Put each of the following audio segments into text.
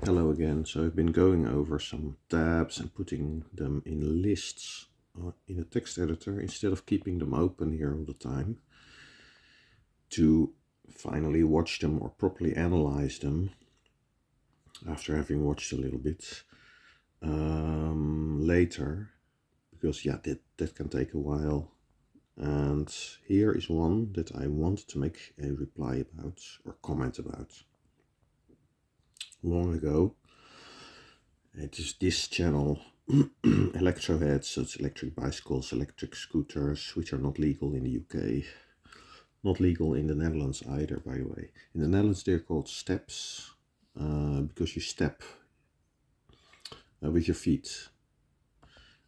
Hello again. So I've been going over some tabs and putting them in lists in a text editor instead of keeping them open here all the time to finally watch them or properly analyze them after having watched a little bit later, because that can take a while. And here is one that I want to make a reply about or comment about. Long ago, it is this channel, Electroheads, so it's electric bicycles, electric scooters, which are not legal in the UK. Not legal in the Netherlands either, by the way. In the Netherlands they're called steps, because you step with your feet.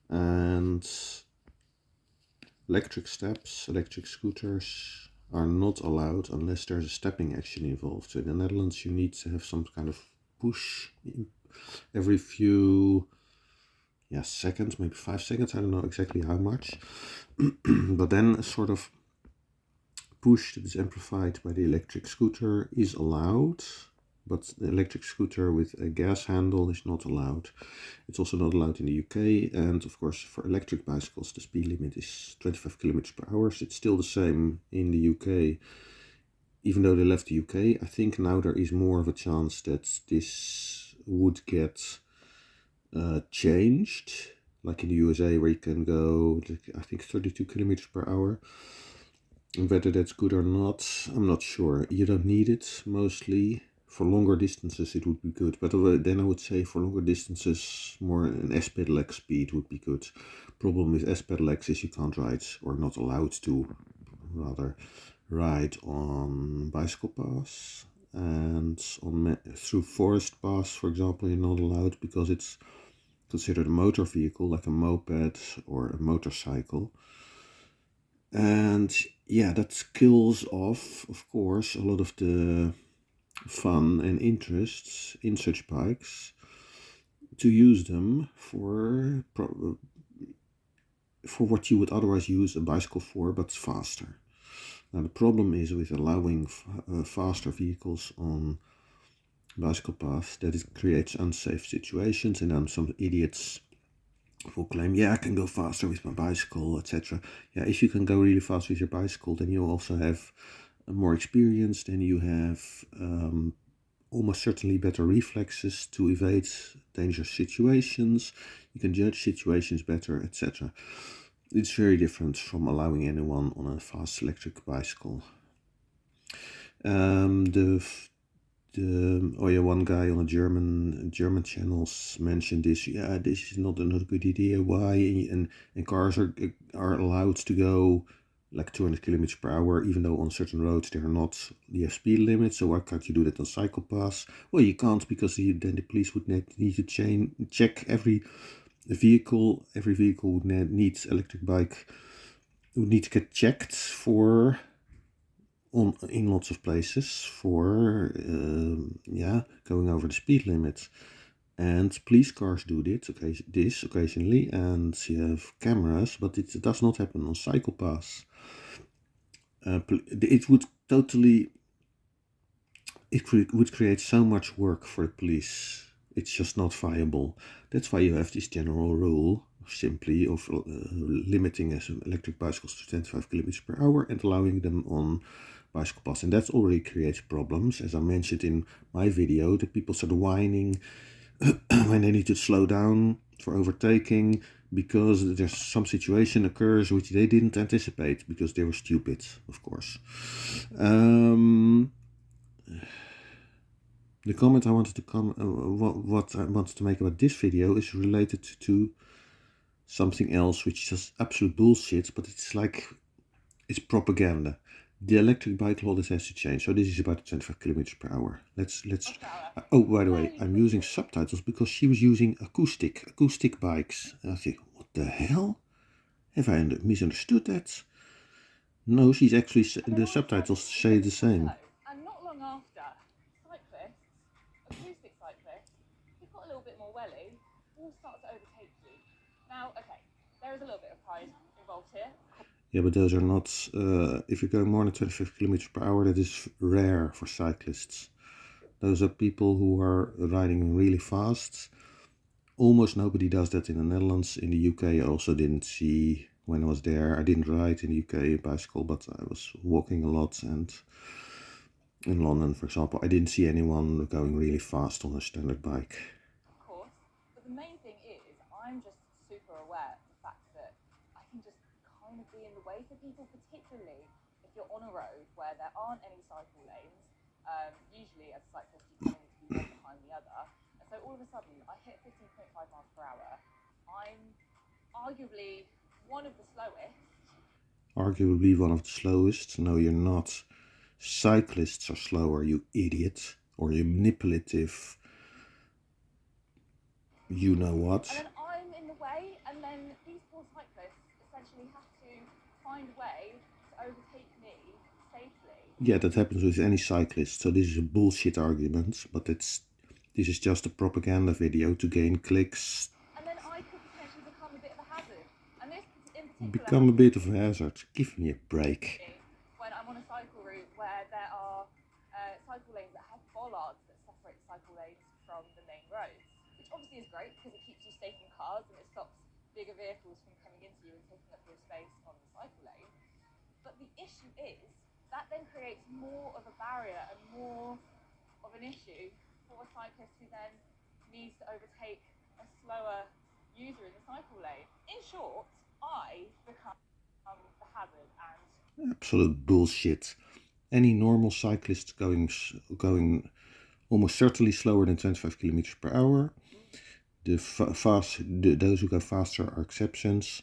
And electric steps, electric scooters are not allowed unless there's a stepping action involved. So in the Netherlands you need to have some kind of push every few seconds, maybe 5 seconds, I don't know exactly how much. But then a sort of push that is amplified by the electric scooter is allowed, but the electric scooter with a gas handle is not allowed. It's also not allowed in the UK, and of course for electric bicycles the speed limit is 25 kilometers per hour. So it's still the same in the UK. Even though they left the UK, I think now there is more of a chance that this would get changed, like in the USA where you can go, I think 32 kilometers per hour. And whether that's good or not, I'm not sure. You don't need it mostly. For longer distances it would be good, but then I would say for longer distances more an S-pedelec speed would be good. Problem with S-pedelecs is you can't ride, or not allowed to rather, ride on bicycle paths, and through forest paths, for example, you're not allowed because it's considered a motor vehicle, like a moped or a motorcycle. And that kills off, of course, a lot of the fun and interests in such bikes to use them for what you would otherwise use a bicycle for, but faster. Now the problem is with allowing faster vehicles on bicycle paths that it creates unsafe situations, and then some idiots will claim, I can go faster with my bicycle, etc. If you can go really fast with your bicycle, then you also have more experience, then you have almost certainly better reflexes to evade dangerous situations, you can judge situations better, etc. It's very different from allowing anyone on a fast electric bicycle. One guy on a German channels mentioned this. This is not a good idea. Why? And cars are allowed to go like 200 kilometers per hour, even though on certain roads they are not the speed limit. So why can't you do that on cycle paths? Well, you can't, because then the police would need to check every vehicle. Every vehicle would needs electric bike would need to get checked for in lots of places for going over the speed limit. And police cars do this occasionally, and you have cameras, but it does not happen on cycle paths. It would create so much work for the police. It's just not viable. That's why you have this general rule simply of limiting electric bicycles to 25 kilometers per hour and allowing them on bicycle paths. And that already creates problems. As I mentioned in my video, the people start whining when they need to slow down for overtaking because there's some situation occurs which they didn't anticipate because they were stupid, of course. The comment I wanted to what I wanted to make about this video is related to something else, which is just absolute bullshit, but it's propaganda. The electric bike law, this has to change. So this is about 25 kilometers per hour. Let's. Oh, by the way, I'm using subtitles because she was using acoustic bikes. And I think, what the hell? Have I misunderstood that? No, she's actually, the subtitles say the same. And not long after, cyclists, acoustic cyclists, who've got a little bit more welly, will start to overtake you. Now, okay, there is a little bit of pride involved here. Yeah, but those are not, if you're going more than 25 kilometers per hour, that is rare for cyclists. Those are people who are riding really fast. Almost nobody does that in the Netherlands. In the UK, I also didn't see, when I was there, I didn't ride in the UK bicycle, but I was walking a lot. And in London, for example, I didn't see anyone going really fast on a standard bike. Of course, but the main thing is I'm just super aware of the fact that I can just kind of be in the way for people, particularly if you're on a road where there aren't any cycle lanes. Usually as a cyclist you kind of need to be one behind the other, and so all of a sudden I hit 15.5 miles per hour. I'm arguably one of the slowest. Arguably one of the slowest? No, you're not. Cyclists are slower, you idiot. Or you manipulative, you know what. And then I'm in the way, and then these poor cyclists essentially have to find a way to overtake me safely. Yeah, that happens with any cyclist, so this is a bullshit argument, but this is just a propaganda video to gain clicks. And then I could potentially become a bit of a hazard. And this in particular... Become a bit of a hazard. Give me a break. When I'm on a cycle route where there are cycle lanes that have bollards that separate cycle lanes from the main roads, which obviously is great because it keeps you safe from cars and it stops bigger vehicles from coming into you and taking up your space on the cycle lane. But the issue is that then creates more of a barrier and more of an issue for a cyclist who then needs to overtake a slower user in the cycle lane. In short, I become the hazard. And absolute bullshit. Any normal cyclist going almost certainly slower than 25 kilometers per hour. Those who go faster are exceptions,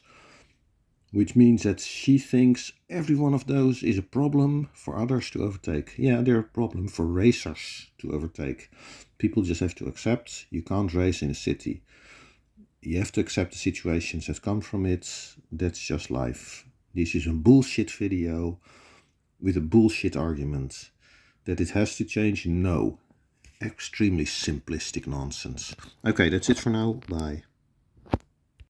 which means that she thinks every one of those is a problem for others to overtake. Yeah, they're a problem for racers to overtake. People just have to accept you can't race in a city. You have to accept the situations that come from it. That's just life. This is a bullshit video with a bullshit argument. That it has to change? No. Extremely simplistic nonsense. Okay, that's it for now. Bye.